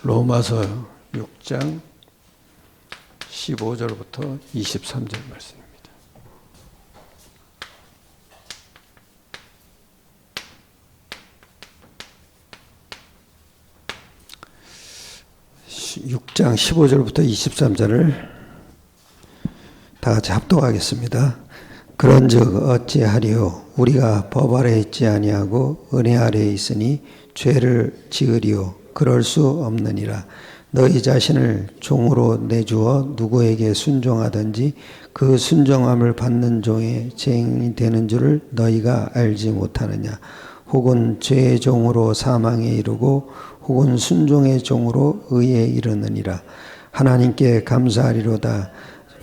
로마서 6장 15절부터 23절 말씀입니다. (6장) 15절부터 23절을 다 같이 합독하겠습니다. 그런즉 어찌하리요? 우리가 법 아래 있지 아니하고 은혜 아래 있으니 죄를 지으리요? 그럴 수 없느니라. 너희 자신을 종으로 내주어 누구에게 순종하든지 그 순종함을 받는 종의 죄인이 되는 줄을 너희가 알지 못하느냐? 혹은 죄의 종으로 사망에 이르고 혹은 순종의 종으로 의에 이르느니라. 하나님께 감사하리로다.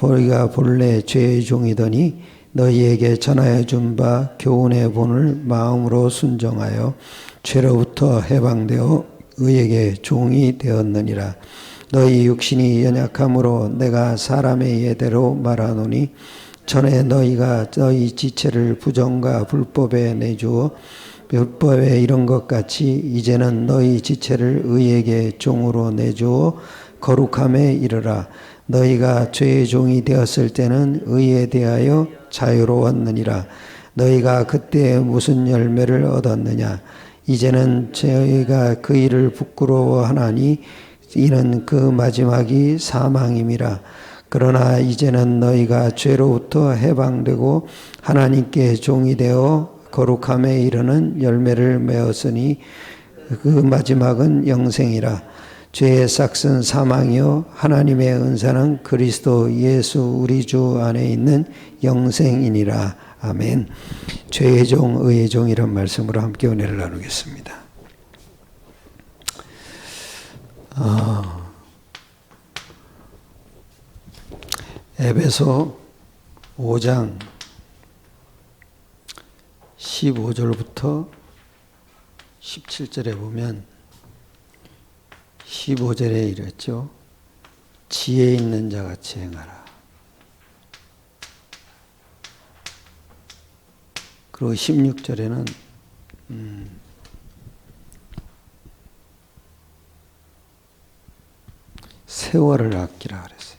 너희가 본래 죄의 종이더니 너희에게 전하여 준 바 교훈의 본을 마음으로 순종하여 죄로부터 해방되어 의에게 종이 되었느니라. 너희 육신이 연약함으로 내가 사람의 예대로 말하노니 전에 너희가 너희 지체를 부정과 불법에 내주어 율법에 이른 것 같이 이제는 너희 지체를 의에게 종으로 내주어 거룩함에 이르라. 너희가 죄의 종이 되었을 때는 의에 대하여 자유로웠느니라. 너희가 그때 무슨 열매를 얻었느냐? 이제는 저희가 그 일을 부끄러워하나니 이는 그 마지막이 사망임이라. 그러나 이제는 너희가 죄로부터 해방되고 하나님께 종이 되어 거룩함에 이르는 열매를 맺었으니 그 마지막은 영생이라. 죄의 싹은 사망이요 하나님의 은사는 그리스도 예수 우리 주 안에 있는 영생이니라. 아멘. 죄의 종, 의의 종이란 말씀으로 함께 은혜를 나누겠습니다. 에베소 5장 15절부터 17절에 보면 15절에 이랬죠. 지혜 있는 자같이 행하라. 그리고 16절에는 세월을 아끼라 그랬어요.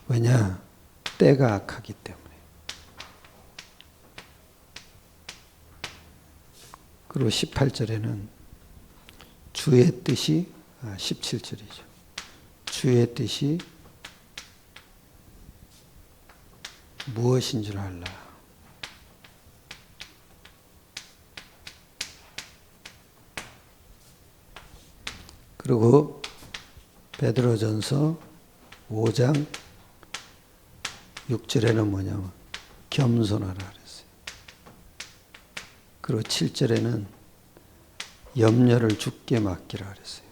왜냐? 때가 악하기 때문에. 그리고 18절에는 주의 뜻이 17절이죠. 주의 뜻이 무엇인 줄 알라. 그리고 베드로전서 5장 6절에는 뭐냐면 겸손하라 그랬어요. 그리고 7절에는 염려를 주께 맡기라 그랬어요.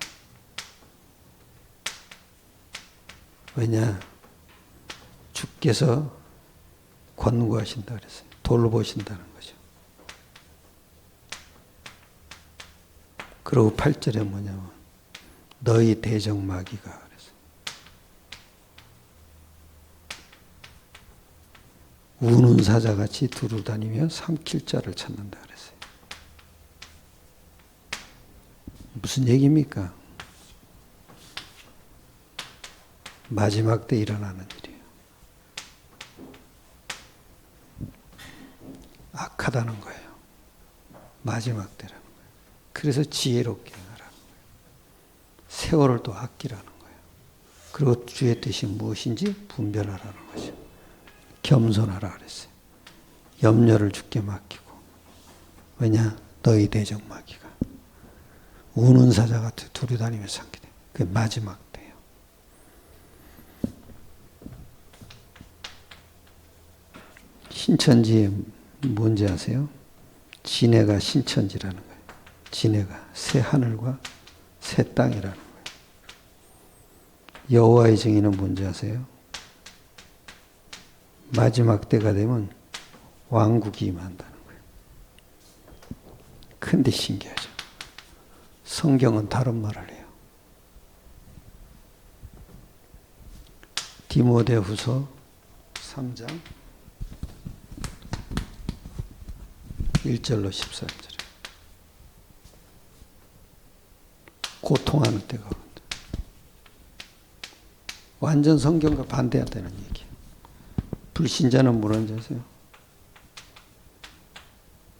왜냐? 주께서 권고하신다 그랬어요. 돌보신다는 거죠. 그리고 8절에 뭐냐면 너희 대적마귀가 그랬어요. 우는 사자같이 두루다니며 삼킬 자를 찾는다 그랬어요. 무슨 얘기입니까? 마지막 때 일어나는 일이에요. 악하다는 거예요. 마지막 때라는 거예요. 그래서 지혜롭게 하라는 거예요. 세월을 또 아끼라는 거예요. 그리고 주의 뜻이 무엇인지 분별하라는 거죠. 겸손하라 그랬어요. 염려를 주께 맡기고. 왜냐? 너희 대적 마귀가 우는 사자 같아 두루다니며 삼게 돼. 그게 마지막 때예요. 신천지 뭔지 아세요? 진해가 신천지라는 거예요. 진해가 새 하늘과 새 땅이라는 거예요. 여호와의 증인은 뭔지 아세요? 마지막 때가 되면 왕국이 임한다는 거예요. 근데 신기하죠. 성경은 다른 말을 해요. 디모데후서 3장 1절로 14절. 고통하는 때가 온다. 완전 성경과 반대한다는 얘기예요. 불신자는 뭐라는 줄 아세요?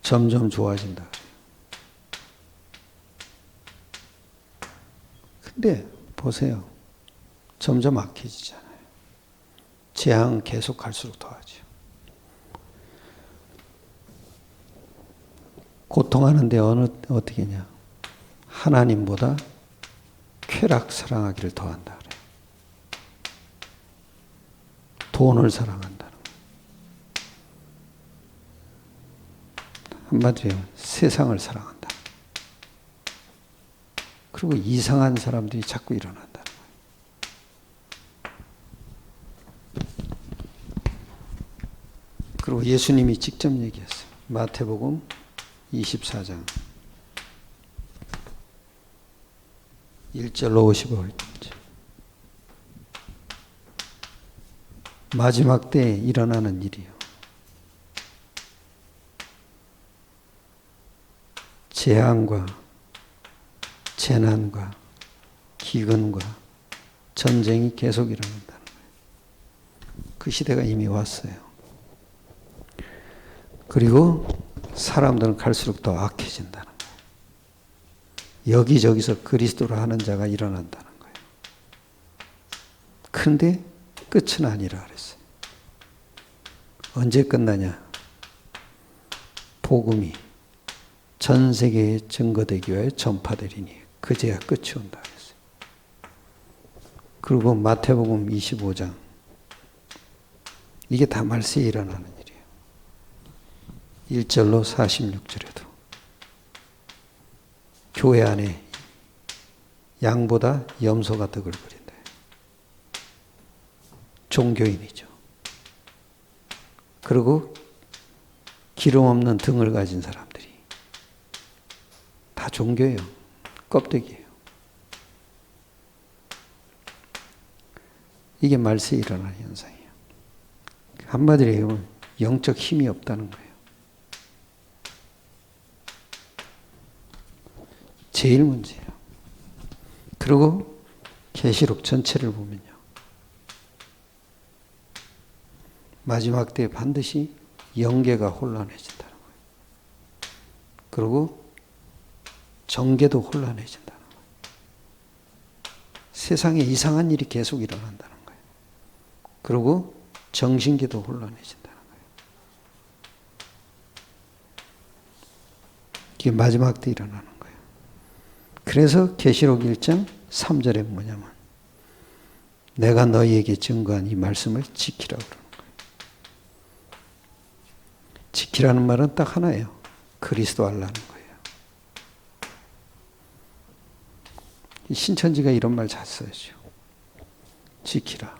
점점 좋아진다 그래요. 근데 보세요. 점점 악해지잖아요. 재앙 계속 갈수록 더하죠. 고통하는데 어떻게 하냐. 하나님보다 쾌락 사랑하기를 더한다 그래요. 돈을 사랑한다는 거예요. 한마디로 세상을 사랑한다. 그리고 이상한 사람들이 자꾸 일어난다는 거예요. 그리고 예수님이 직접 얘기했어요. 마태복음 24장 1절로 55절. 마지막 때에 일어나는 일이요. 재앙과 재난과 기근과 전쟁이 계속 일어난다는 거예요. 그 시대가 이미 왔어요. 그리고 사람들은 갈수록 더 악해진다는 거예요. 여기저기서 그리스도를 하는 자가 일어난다는 거예요. 그런데 끝은 아니라 그랬어요. 언제 끝나냐? 복음이 전 세계에 증거되기 위하여 전파되리니 그제야 끝이 온다 그랬어요. 그리고 마태복음 25장 이게 다 말세에 일어나는 일이에요. 1절로 46절에도 교회 안에 양보다 염소가 덕을 부린다. 종교인이죠. 그리고 기름 없는 등을 가진 사람들이 다 종교예요. 껍데기예요. 이게 말세에 일어나는 현상이에요. 한마디로 얘기하면 영적 힘이 없다는 거예요. 제일 문제예요. 그리고 계시록 전체를 보면요. 마지막 때에 반드시 영계가 혼란해진다는 거예요. 그리고 정계도 혼란해진다는 거예요. 세상에 이상한 일이 계속 일어난다는 거예요. 그리고 정신계도 혼란해진다는 거예요. 이게 마지막 때 일어나는 거예요. 그래서 계시록 1장 3절에 뭐냐면 내가 너희에게 증거한 이 말씀을 지키라고 그러는 거예요. 지키라는 말은 딱 하나예요. 그리스도 알라는 거예요. 신천지가 이런 말 잘 써야죠. 지키라.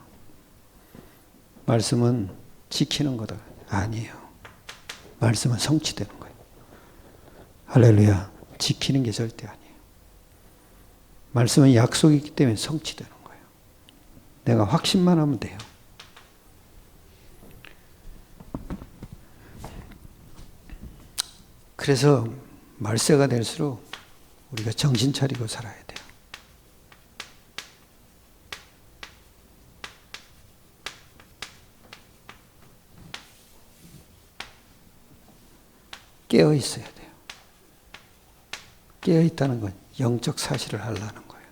말씀은 지키는 거다. 아니에요. 말씀은 성취되는 거예요. 할렐루야. 지키는 게 절대 아니에요. 말씀은 약속이 있기 때문에 성취되는 거예요. 내가 확신만 하면 돼요. 그래서 말세가 될수록 우리가 정신 차리고 살아야 돼요. 깨어 있어야 돼요. 깨어 있다는 건 영적 사실을 하려는 거예요.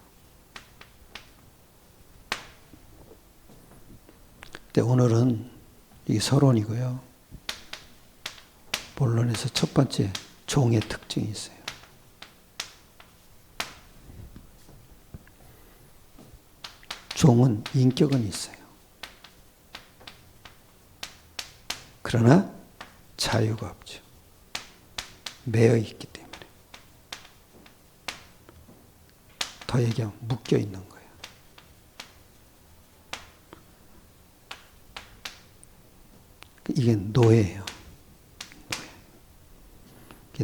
근데 오늘은 이게 서론이고요. 본론에서 첫 번째 종의 특징이 있어요. 종은 인격은 있어요. 그러나 자유가 없죠. 매여 있기 때문에. 더 얘기하면 묶여 있는 거예요. 이게 노예예요.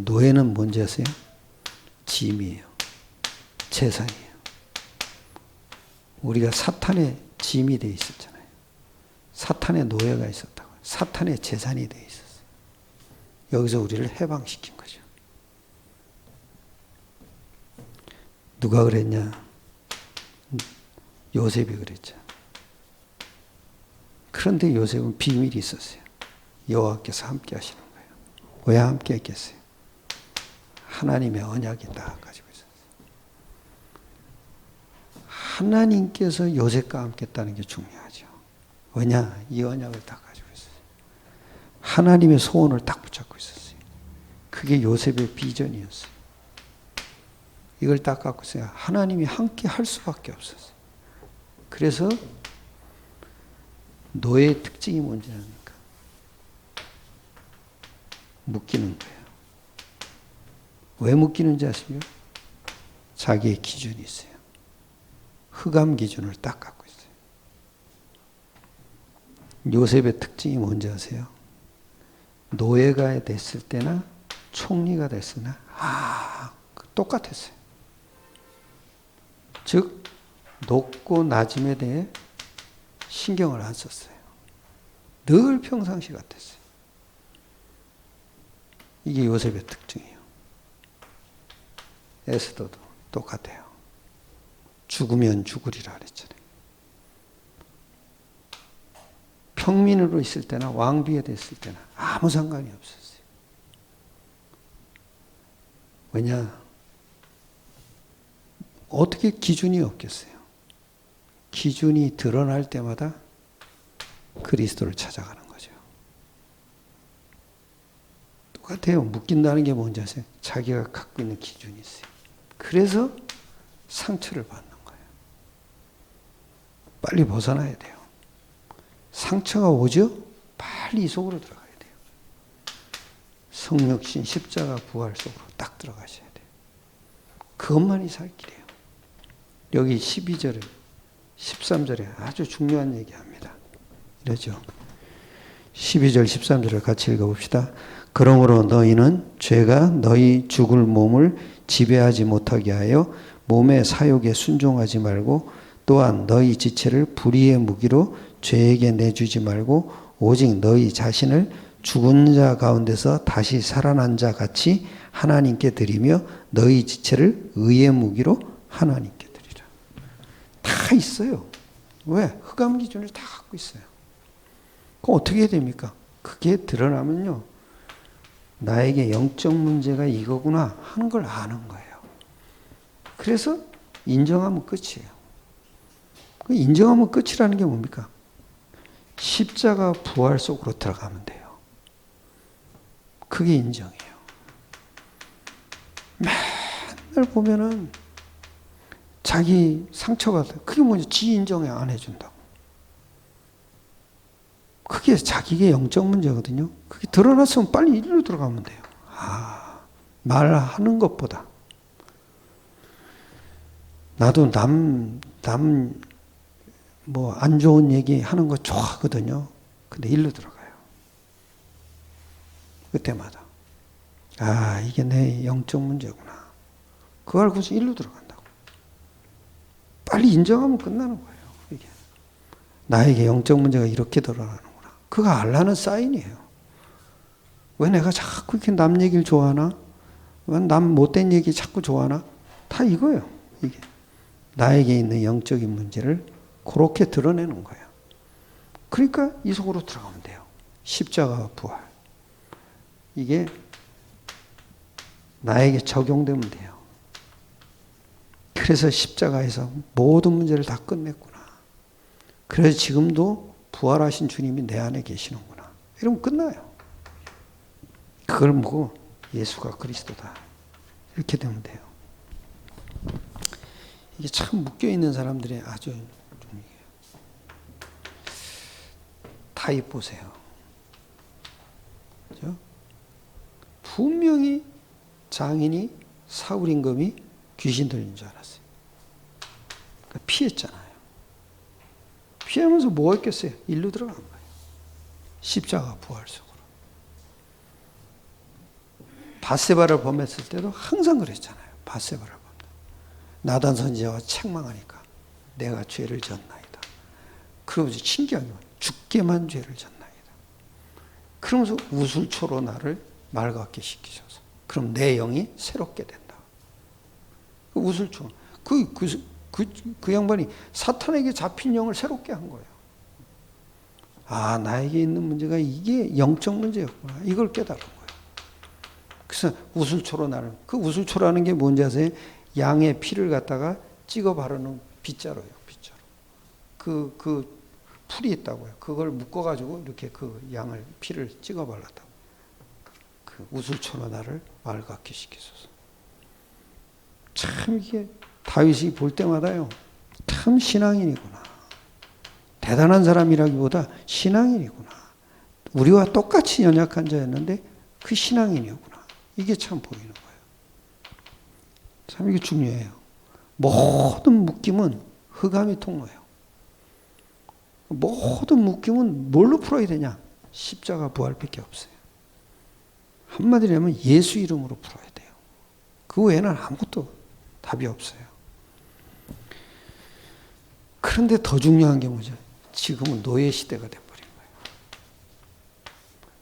노예는 뭔지 아세요? 짐이에요. 재산이에요. 우리가 사탄의 짐이 되어 있었잖아요. 사탄의 노예가 있었다고. 사탄의 재산이 되어 있었어요. 여기서 우리를 해방시킨 거죠. 누가 그랬냐? 요셉이 그랬죠. 그런데 요셉은 비밀이 있었어요. 여호와께서 함께 하시는 거예요. 왜 함께 했겠어요? 하나님의 언약이 딱 가지고 있었어요. 하나님께서 요셉과 함께 했다는 게 중요하죠. 왜냐? 이 언약을 딱 가지고 있었어요. 하나님의 소원을 딱 붙잡고 있었어요. 그게 요셉의 비전이었어요. 이걸 딱 갖고 있어요. 하나님이 함께 할 수밖에 없었어요. 그래서 노예의 특징이 뭔지 아십니까? 묶이는 거예요. 왜 묶이는지 아십니까? 자기의 기준이 있어요. 흑암 기준을 딱 갖고 있어요. 요셉의 특징이 뭔지 아세요? 노예가 됐을 때나 총리가 됐으나 똑같았어요. 즉 높고 낮음에 대해 신경을 안 썼어요. 늘 평상시 같았어요. 이게 요셉의 특징이에요. 에스더도 똑같아요. 죽으면 죽으리라 그랬잖아요. 평민으로 있을 때나 왕비에 됐을 때나 아무 상관이 없었어요. 왜냐? 어떻게 기준이 없겠어요? 기준이 드러날 때마다 그리스도를 찾아가는 거죠. 똑같아요. 묶인다는 게 뭔지 아세요? 자기가 갖고 있는 기준이 있어요. 그래서 상처를 받는 거예요. 빨리 벗어나야 돼요. 상처가 오죠? 빨리 이 속으로 들어가야 돼요. 성육신, 십자가, 부활 속으로 딱 들어가셔야 돼요. 그것만이 살 길이에요. 여기 12절에 13절에 아주 중요한 얘기합니다. 이러죠. 12절 13절을 같이 읽어봅시다. 그러므로 너희는 죄가 너희 죽을 몸을 지배하지 못하게 하여 몸의 사욕에 순종하지 말고 또한 너희 지체를 불의의 무기로 죄에게 내주지 말고 오직 너희 자신을 죽은 자 가운데서 다시 살아난 자 같이 하나님께 드리며 너희 지체를 의의 무기로 하나님께 드리라. 다 있어요. 왜? 흑암 기준을 다 갖고 있어요. 그럼 어떻게 해야 됩니까? 그게 드러나면요. 나에게 영적 문제가 이거구나 하는 걸 아는 거예요. 그래서 인정하면 끝이에요. 인정하면 끝이라는 게 뭡니까? 십자가 부활 속으로 들어가면 돼요. 그게 인정이에요. 맨날 보면은 자기 상처가 그게 뭐지? 지 인정에 안 해준다고. 그게 자기의 영적 문제거든요. 그게 드러났으면 빨리 이리로 들어가면 돼요. 말하는 것보다. 나도 뭐 안 좋은 얘기 하는 거 좋아하거든요. 근데 일로 들어가요. 그때마다. 이게 내 영적 문제구나. 그거 알고서 일로 들어간다고. 빨리 인정하면 끝나는 거예요. 이게. 나에게 영적 문제가 이렇게 드러나는구나. 그거 알라는 사인이에요. 왜 내가 자꾸 이렇게 남 얘기를 좋아하나? 왜 남 못된 얘기 자꾸 좋아하나? 다 이거예요. 이게. 나에게 있는 영적인 문제를 그렇게 드러내는 거예요. 그러니까 이 속으로 들어가면 돼요. 십자가 부활. 이게 나에게 적용되면 돼요. 그래서 십자가에서 모든 문제를 다 끝냈구나. 그래서 지금도 부활하신 주님이 내 안에 계시는구나. 이러면 끝나요. 그걸 보고 예수가 그리스도다. 이렇게 되면 돼요. 이게 참 묶여있는 사람들이 아주 좀 타입 보세요. 그죠? 분명히 장인이 사울 임금이 귀신 들린 줄 알았어요. 그러니까 피했잖아요. 피하면서 뭐 했겠어요? 일로 들어간 거예요. 십자가 부활 속으로. 밧세바를 범했을 때도 항상 그랬잖아요. 밧세바를 범. 나단 선지자와 책망하니까 내가 죄를 졌나이다. 그러면서 신기하게 죽게만 죄를 졌나이다. 그러면서 우술초로 나를 맑게 시키셔서 그럼 내 영이 새롭게 된다. 우술초. 그 양반이 사탄에게 잡힌 영을 새롭게 한 거예요. 아, 나에게 있는 문제가 이게 영적 문제였구나. 이걸 깨달은 거예요. 그래서 우슬초로 나는, 그 우슬초라는 게 뭔지 아세요? 양의 피를 갖다가 찍어 바르는 빗자루예요, 빗자루. 그 풀이 있다고요. 그걸 묶어가지고 이렇게 그 양을, 피를 찍어 발랐다고. 그 우슬초로 나를 맑게 시키소서. 참 이게 다윗이 볼 때마다요, 참 신앙인이구나. 대단한 사람이라기보다 신앙인이구나. 우리와 똑같이 연약한 자였는데 그 신앙인이었구나. 이게 참 보이는 거예요. 참 이게 중요해요. 모든 묶임은 흑암이 통로예요. 모든 묶임은 뭘로 풀어야 되냐? 십자가 부활밖에 없어요. 한마디로 하면 예수 이름으로 풀어야 돼요. 그 외에는 아무것도 답이 없어요. 그런데 더 중요한 게 뭐죠? 지금은 노예 시대가 돼버린 거예요.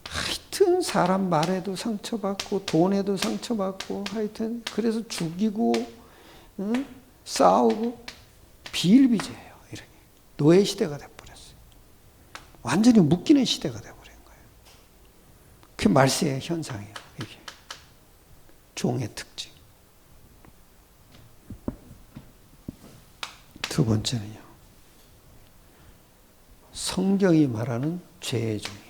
하여튼 사람 말에도 상처받고 돈에도 상처받고 하여튼 그래서 죽이고 싸우고 비일비재해요. 이렇게 노예 시대가 돼버렸어요. 완전히 묶이는 시대가 돼버린 거예요. 그게 말세의 현상이에요. 이게 종의 특징. 두 번째는요, 성경이 말하는 죄의 종이에요.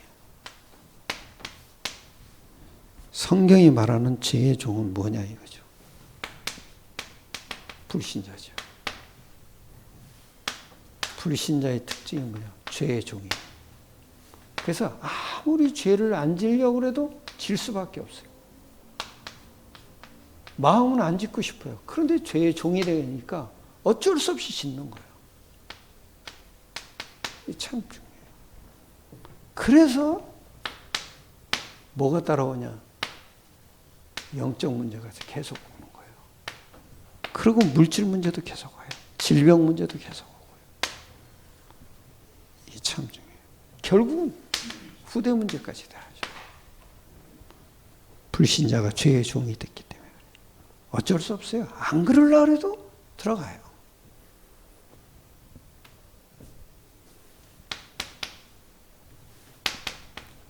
성경이 말하는 죄의 종은 뭐냐 이거죠. 불신자죠. 불신자의 특징이 뭐냐? 죄의 종이에요. 그래서 아무리 죄를 안 지려고 해도 질 수밖에 없어요. 마음은 안 짓고 싶어요. 그런데 죄의 종이 되니까 어쩔 수 없이 짓는 거예요. 참 중요해요. 그래서 뭐가 따라오냐? 영적 문제가 계속 오는 거예요. 그리고 물질 문제도 계속 와요. 질병 문제도 계속 오고요. 이게 참 중요해요. 결국은 후대 문제까지 다 하죠. 불신자가 죄의 종이 됐기 때문에 어쩔 수 없어요. 안 그러려고 해도 들어가요.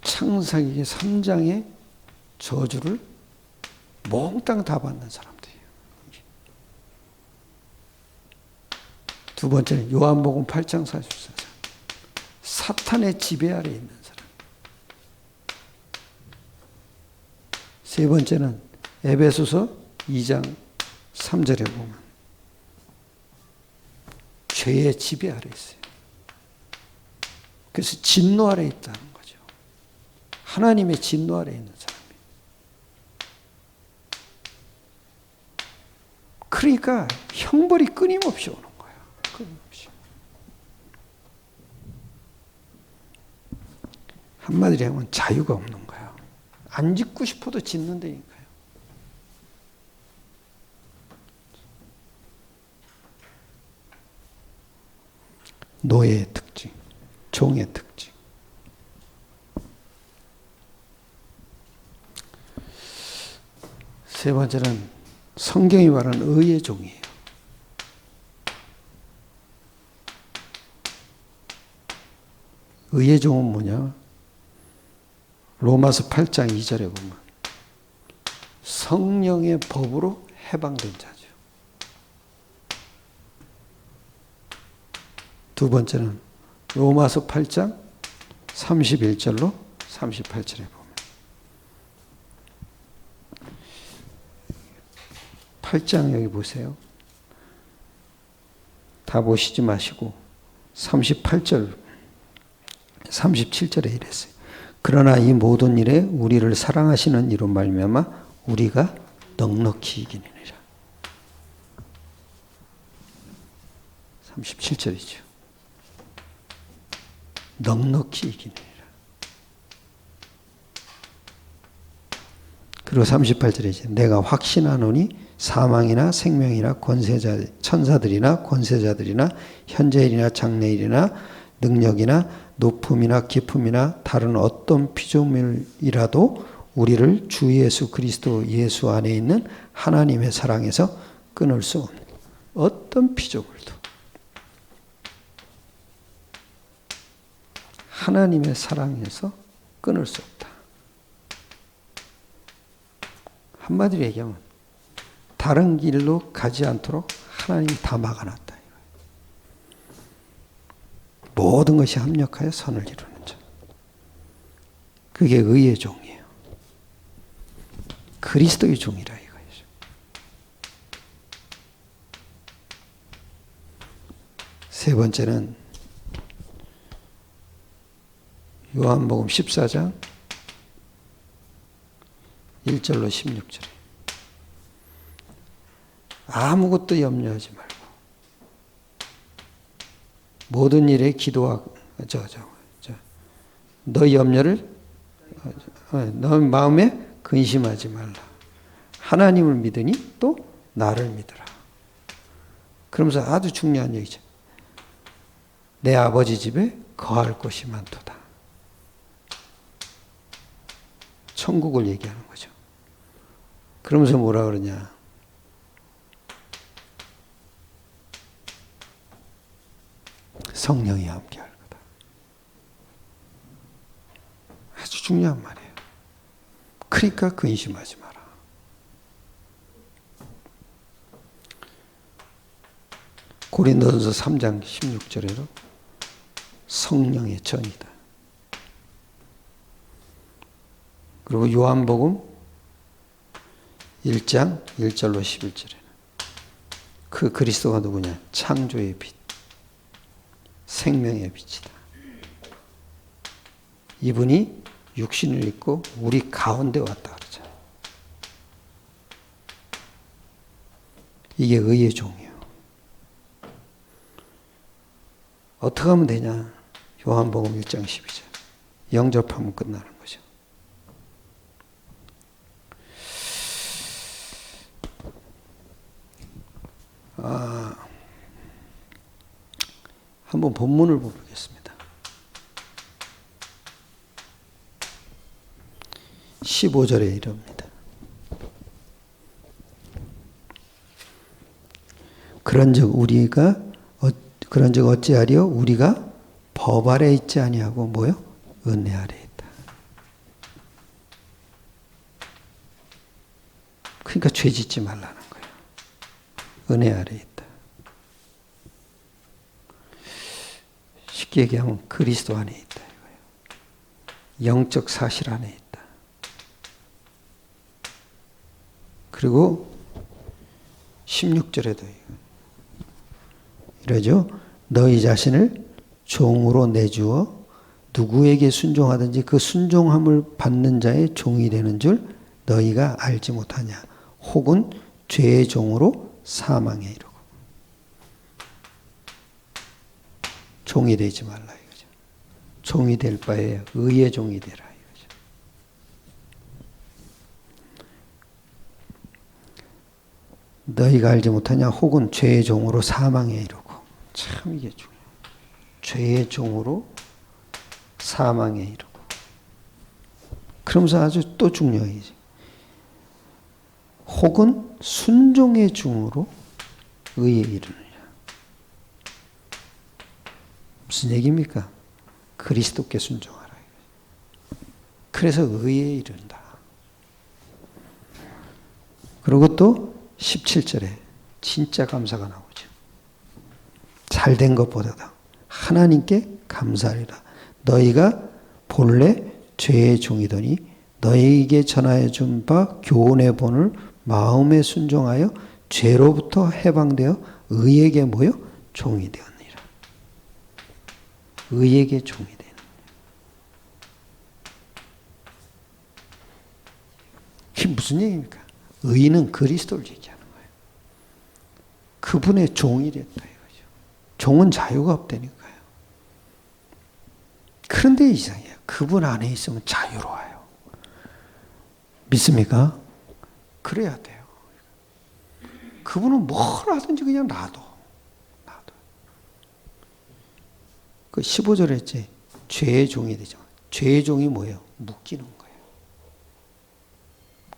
창세기 3장의 저주를 몽땅 다 받는 사람들이에요. 두 번째는 요한복음 8장 44절. 사탄의 지배 아래 있는 사람. 세 번째는 에베소서 2장 3절에 보면 죄의 지배 아래 있어요. 그래서 진노 아래 있다는 거죠. 하나님의 진노 아래 있는 사람이. 그러니까 형벌이 끊임없이 오는 거예요. 끊임없이. 한마디로 하면 자유가 없는 거예요. 안 짓고 싶어도 짓는다니까요. 노예의 특징, 종의 특징. 세 번째는 성경이 말하는 의의 종이에요. 의의 종은 뭐냐? 로마서 8장 2절에 보면 성령의 법으로 해방된 자죠. 두 번째는 로마서 8장 31절로 38절에 보면 8장 여기 보세요. 다 보시지 마시고 38절 37절에 이랬어요. 그러나 이 모든 일에 우리를 사랑하시는 이로 말미암아 우리가 넉넉히 이기느니라. 37절이죠. 넉넉히 이기느니라. 그리고 38절에 내가 확신하노니 사망이나 생명이나 권세자 천사들이나 권세자들이나 현재일이나 장래일이나 능력이나 높음이나 깊음이나 다른 어떤 피조물이라도 우리를 주 예수 그리스도 예수 안에 있는 하나님의 사랑에서 끊을 수 없는. 어떤 피조물도 하나님의 사랑에서 끊을 수 없다. 한마디로 얘기하면 다른 길로 가지 않도록 하나님이 다 막아놨다. 모든 것이 합력하여 선을 이루는 자. 그게 의의 종이에요. 그리스도의 종이라 이거예요. 세 번째는 요한복음 14장 1절로 16절에 아무것도 염려하지 말고 모든 일에 기도하고 너희 염려를 너 마음에 근심하지 말라. 하나님을 믿으니 또 나를 믿으라. 그러면서 아주 중요한 얘기죠. 내 아버지 집에 거할 곳이 많도다. 천국을 얘기하는 거죠. 그러면서 뭐라 그러냐. 성령이 함께할 거다. 아주 중요한 말이에요. 그러니까 근심하지 마라. 고린도전서 3장 16절에도 성령의 전이다. 그리고 요한복음 1장 1절로 11절에는 그 그리스도가 누구냐? 창조의 빛, 생명의 빛이다. 이분이 육신을 입고 우리 가운데 왔다 그러죠. 이게 의의 종이에요. 어떻게 하면 되냐? 요한복음 1장 12절. 영접하면 끝나는 거죠. 한번 본문을 보겠습니다. 15절에 이럽니다. 그런즉 어찌하리요? 우리가 법 아래 있지 아니하고 뭐요? 은혜 아래 있다. 그러니까 죄 짓지 말라는 거예요. 은혜 아래 있다. 쉽게 얘기하면 그리스도 안에 있다 이거예요. 영적 사실 안에 있다. 그리고 16절에도 이러죠. 너희 자신을 종으로 내주어 누구에게 순종하든지 그 순종함을 받는 자의 종이 되는 줄 너희가 알지 못하냐. 혹은 죄의 종으로 사망에 이르고. 종이 되지 말라 이거죠. 종이 될 바에 의의 종이 되라 이거죠. 너희가 알지 못하냐. 혹은 죄의 종으로 사망에 이르고. 참 이게 중요해요. 죄의 종으로 사망에 이르고. 그러면서 아주 또 중요해지. 혹은 순종의 종으로 의에 이르느냐. 무슨 얘기입니까? 그리스도께 순종하라. 그래서 의에 이른다. 그리고 또 17절에 진짜 감사가 나오죠. 잘된 것보다도 하나님께 감사하리라. 너희가 본래 죄의 종이더니 너희에게 전하여 준 바 교훈의 본을 마음에 순종하여 죄로부터 해방되어 의에게 모여 종이 되었느니라. 의에게 종이 되는. 이게 무슨 얘기입니까? 의는 그리스도를 얘기하는 거예요. 그분의 종이 됐다 이거죠. 종은 자유가 없다니까요. 그런데 이상해요. 그분 안에 있으면 자유로워요. 믿습니까? 그래야 돼요. 그분은 뭘 하든지 그냥 놔둬. 그 15절에 했지. 죄의 종이 되죠. 죄의 종이 뭐예요? 묶이는 거예요.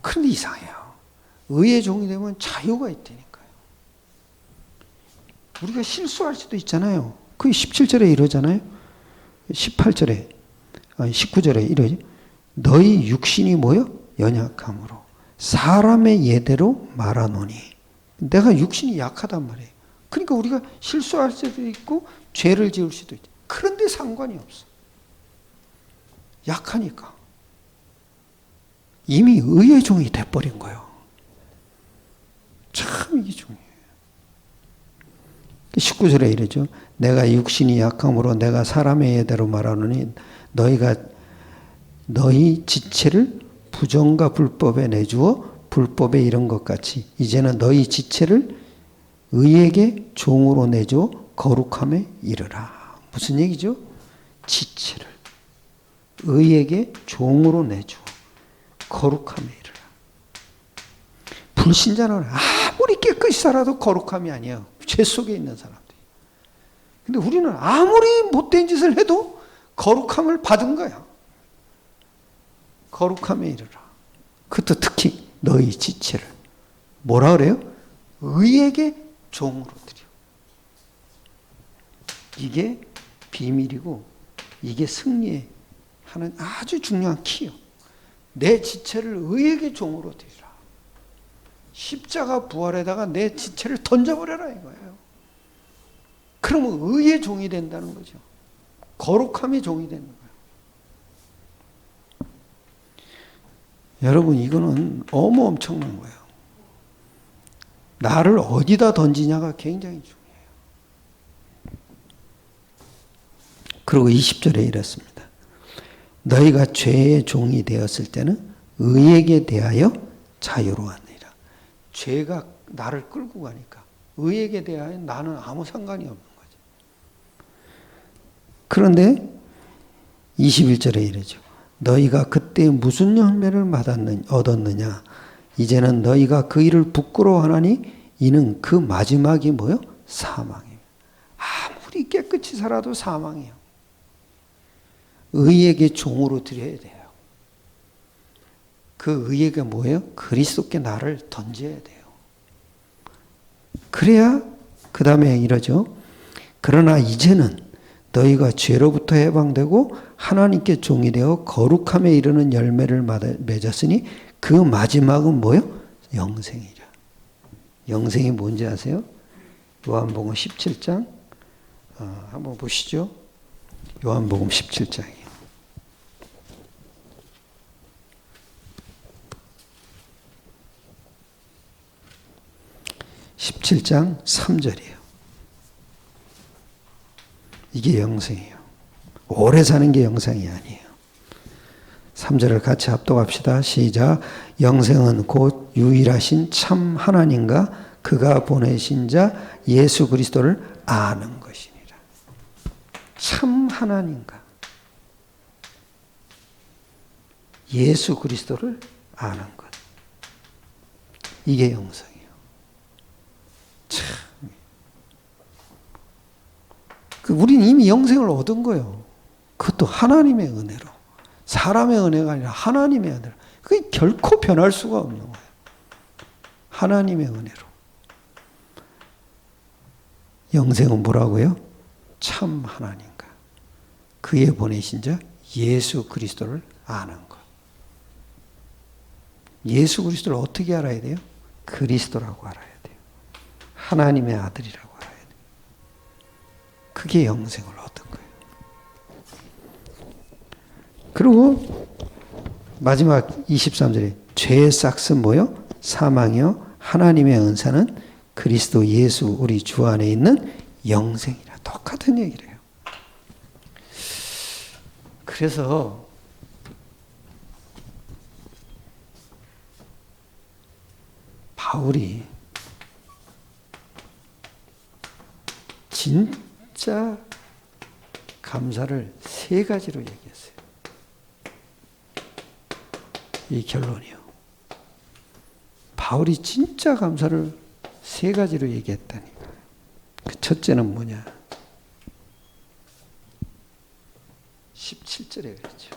그런데 이상해요. 의의 종이 되면 자유가 있다니까요. 우리가 실수할 수도 있잖아요. 그 17절에 이러잖아요. 18절에, 아니 19절에 이러지. 너희 육신이 뭐요? 연약함으로 사람의 예대로 말하노니. 내가 육신이 약하단 말이에요. 그러니까 우리가 실수할 수도 있고 죄를 지을 수도 있죠. 그런데 상관이 없어. 약하니까. 이미 의의 종이 돼버린 거예요. 참 이게 중요해요. 19절에 이러죠. 내가 육신이 약함으로 내가 사람의 예대로 말하노니 너희 지체를 부정과 불법에 내주어 불법에 이른 것 같이 이제는 너희 지체를 의에게 종으로 내주어 거룩함에 이르라. 무슨 얘기죠? 지체를 의에게 종으로 내주어 거룩함에 이르라. 불신자는 아무리 깨끗이 살아도 거룩함이 아니에요. 죄 속에 있는 사람들이. 근데 우리는 아무리 못된 짓을 해도 거룩함을 받은 거야. 거룩함에 이르라. 그것도 특히 너희 지체를 뭐라 그래요? 의에게 종으로 드려. 이게 비밀이고 이게 승리에 하는 아주 중요한 키요. 내 지체를 의에게 종으로 드리라. 십자가 부활에다가 내 지체를 던져버려라 이거예요. 그러면 의의 종이 된다는 거죠. 거룩함의 종이 되는 거예요. 여러분 이거는 엄청난 거예요. 나를 어디다 던지냐가 굉장히 중요해요. 그리고 20절에 이랬습니다. 너희가 죄의 종이 되었을 때는 의에게 대하여 자유로웠느니라. 죄가 나를 끌고 가니까 의에게 대하여 나는 아무 상관이 없는 거죠. 그런데 21절에 이러죠. 너희가 그때 무슨 열매를 얻었느냐. 이제는 너희가 그 일을 부끄러워하나니 이는 그 마지막이 뭐요? 사망이에요. 아무리 깨끗이 살아도 사망이에요. 의에게 종으로 드려야 돼요. 그 의의가 뭐예요? 그리스도께 나를 던져야 돼요. 그래야 그 다음에 이러죠. 그러나 이제는 너희가 죄로부터 해방되고 하나님께 종이 되어 거룩함에 이르는 열매를 맺었으니 그 마지막은 뭐예요? 영생이라. 영생이 뭔지 아세요? 요한복음 17장 한번 보시죠. 요한복음 17장이에요. 17장 3절이에요. 이게 영생이에요. 오래 사는 게 영생이 아니에요. 3절을 같이 합독합시다. 시작. 영생은 곧 유일하신 참 하나님과 그가 보내신 자 예수 그리스도를 아는 것이니라. 참 하나님과 예수 그리스도를 아는 것. 이게 영생이에요. 참. 우리는 이미 영생을 얻은 거예요. 그것도 하나님의 은혜로. 사람의 은혜가 아니라 하나님의 은혜로. 그게 결코 변할 수가 없는 거예요. 하나님의 은혜로. 영생은 뭐라고요? 참 하나님과 그의 보내신 자 예수 그리스도를 아는 것. 예수 그리스도를 어떻게 알아야 돼요? 그리스도라고 알아야 돼요. 하나님의 아들이라고 알아야 돼요. 그게 영생을 얻은 거예요. 그리고 마지막 23절에 죄의 싹은 뭐요? 사망이요. 하나님의 은사는 그리스도 예수 우리 주 안에 있는 영생이라. 똑같은 얘기를 해요. 그래서 바울이 진짜 감사를 세 가지로 얘기했어요. 이 결론이요. 바울이 진짜 감사를 세 가지로 얘기했다니까. 그 첫째는 뭐냐? 17절에 그랬죠.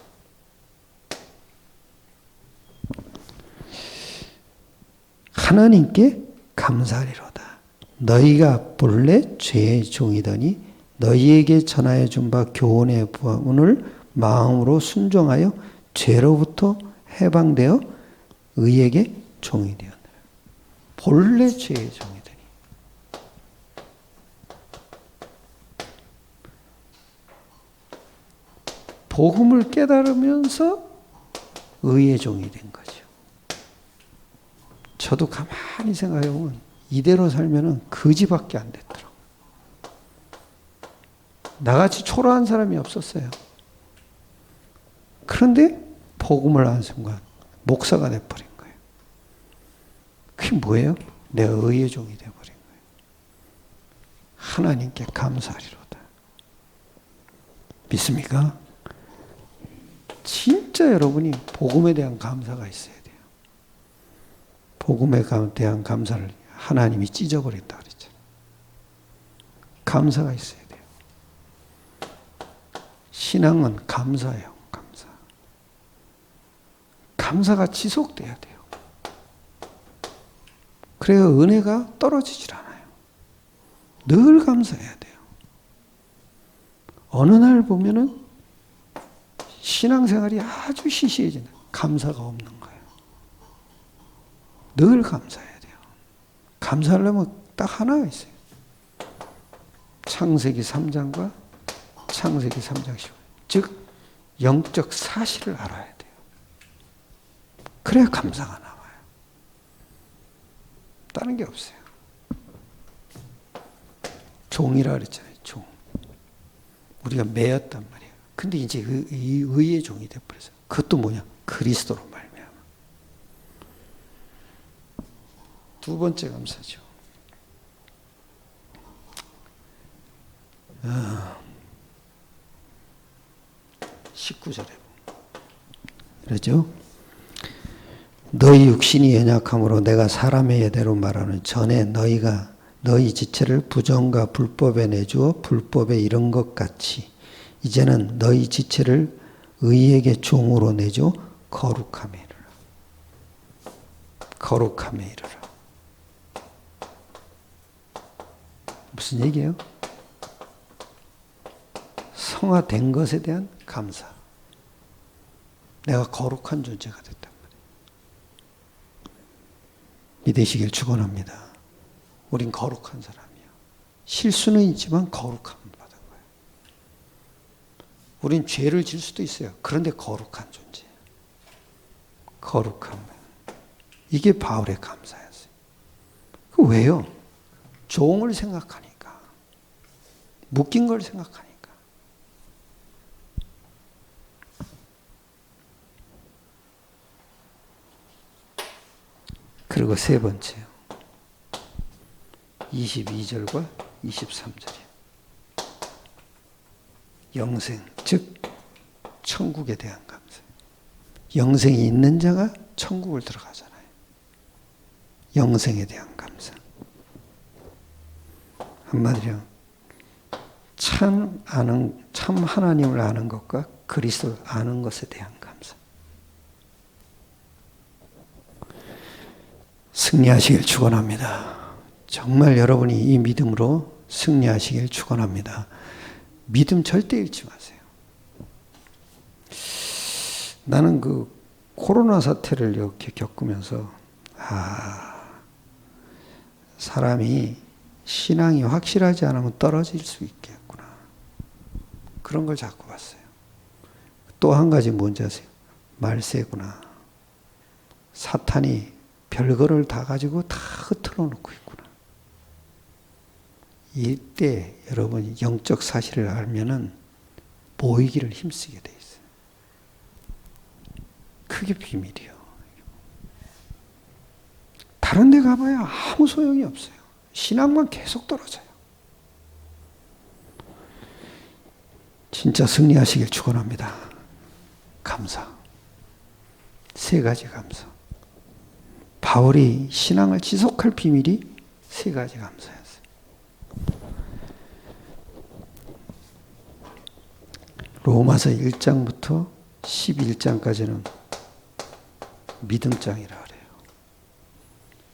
하나님께 감사하리로다. 너희가 본래 죄의 종이더니 너희에게 전하여 준 바 교훈의 본을 마음으로 순종하여 죄로부터 해방되어 의에게 종이 되었느라. 본래 죄의 종이더니. 복음을 깨달으면서 의의 종이 된 거죠. 저도 가만히 생각해 보면 이대로 살면은 거지밖에 안 됐더라고요. 나같이 초라한 사람이 없었어요. 그런데 복음을 안 순간 목사가 돼버린 거예요. 그게 뭐예요? 내가 의의 종이 돼버린 거예요. 하나님께 감사하리로다. 믿습니까? 진짜 여러분이 복음에 대한 감사가 있어야 돼요. 복음에 대한 감사를 하나님이 찢어버린다 그랬잖아요. 감사가 있어야 돼요. 신앙은 감사예요. 감사. 감사가 지속돼야 돼요. 그래야 은혜가 떨어지질 않아요. 늘 감사해야 돼요. 어느 날 보면은 신앙생활이 아주 시시해지는, 감사가 없는 거예요. 늘 감사해야 돼요. 감사하려면 딱 하나가 있어요. 창세기 3장과 창세기 3장 15절. 즉 영적 사실을 알아야 돼요. 그래야 감사가 나와요. 다른 게 없어요. 종이라 그랬잖아요. 종. 우리가 매였단 말이에요. 근데 이제 의의 종이 되어버렸어요. 그것도 뭐냐? 그리스도로 말미암아. 두 번째 감사죠. 19절에 그러죠? 너희 육신이 연약함으로 내가 사람의 예대로 말하는 전에 너희가 너희 지체를 부정과 불법에 내주어 불법에 이른 것 같이 이제는 너희 지체를 의에게 종으로 내줘 거룩함에 이르라. 거룩함에 이르라. 무슨 얘기예요? 성화된 것에 대한 감사. 내가 거룩한 존재가 됐단 말이에요. 믿으시길 축원합니다. 우린 거룩한 사람이에요. 실수는 있지만 거룩함을 받은 거예요. 우린 죄를 질 수도 있어요. 그런데 거룩한 존재예요. 거룩함. 이게 바울의 감사였어요. 그 왜요? 종을 생각하니까. 묶인 걸 생각하니까. 그리고 세 번째요. 22절과 23절이에요. 영생, 즉 천국에 대한 감사. 영생이 있는 자가 천국을 들어가잖아요. 영생에 대한 감사. 한마디로 참 하나님을 아는 것과 그리스도를 아는 것에 대한 감사. 승리하시길 축원합니다. 정말 여러분이 이 믿음으로 승리하시길 축원합니다. 믿음 절대 잃지 마세요. 나는 그 코로나 사태를 이렇게 겪으면서 사람이 신앙이 확실하지 않으면 떨어질 수 있겠구나. 그런 걸 자꾸 봤어요. 또 한 가지 뭔지 아세요? 말세구나. 사탄이 별거를 다 가지고 다 흐트러 놓고 있구나. 이때 여러분이 영적 사실을 알면은 모이기를 힘쓰게 돼 있어요. 그게 비밀이에요. 다른 데 가봐야 아무 소용이 없어요. 신앙만 계속 떨어져요. 진짜 승리하시길 축원합니다. 감사. 세 가지 감사. 바울이 신앙을 지속할 비밀이 세 가지 감사였어요. 로마서 1장부터 11장까지는 믿음장이라 그래요.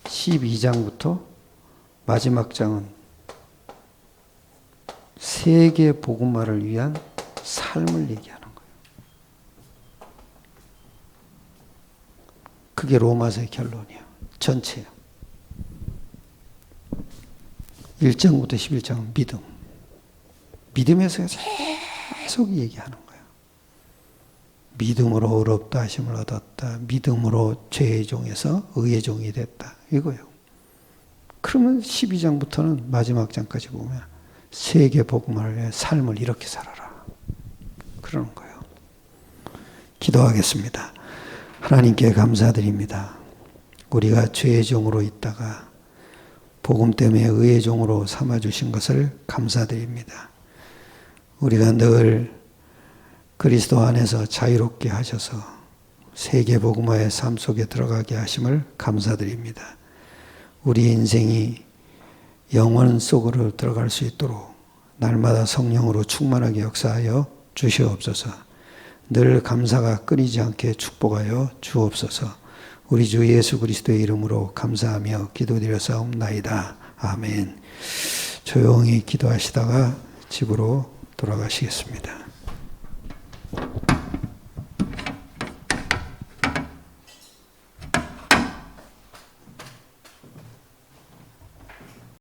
12장부터 마지막 장은 세계 복음화를 위한 삶을 얘기하는 거예요. 그게 로마서의 결론이에요. 전체예요. 1장부터 11장은 믿음. 믿음에서 계속 얘기하는 거예요. 믿음으로 의롭다 하심을 얻었다. 믿음으로 죄의 종에서 의의 종이 됐다. 이거예요. 그러면 12장부터는 마지막 장까지 보면 세계 복음화의 삶을 이렇게 살아라. 그러는 거예요. 기도하겠습니다. 하나님께 감사드립니다. 우리가 죄의 종으로 있다가 복음 때문에 의의 종으로 삼아주신 것을 감사드립니다. 우리가 늘 그리스도 안에서 자유롭게 하셔서 세계 복음화의 삶 속에 들어가게 하심을 감사드립니다. 우리 인생이 영원 속으로 들어갈 수 있도록 날마다 성령으로 충만하게 역사하여 주시옵소서. 늘 감사가 끊이지 않게 축복하여 주옵소서. 우리 주 예수 그리스도의 이름으로 감사하며 기도드렸사옵나이다. 아멘. 조용히 기도하시다가 집으로 돌아가시겠습니다.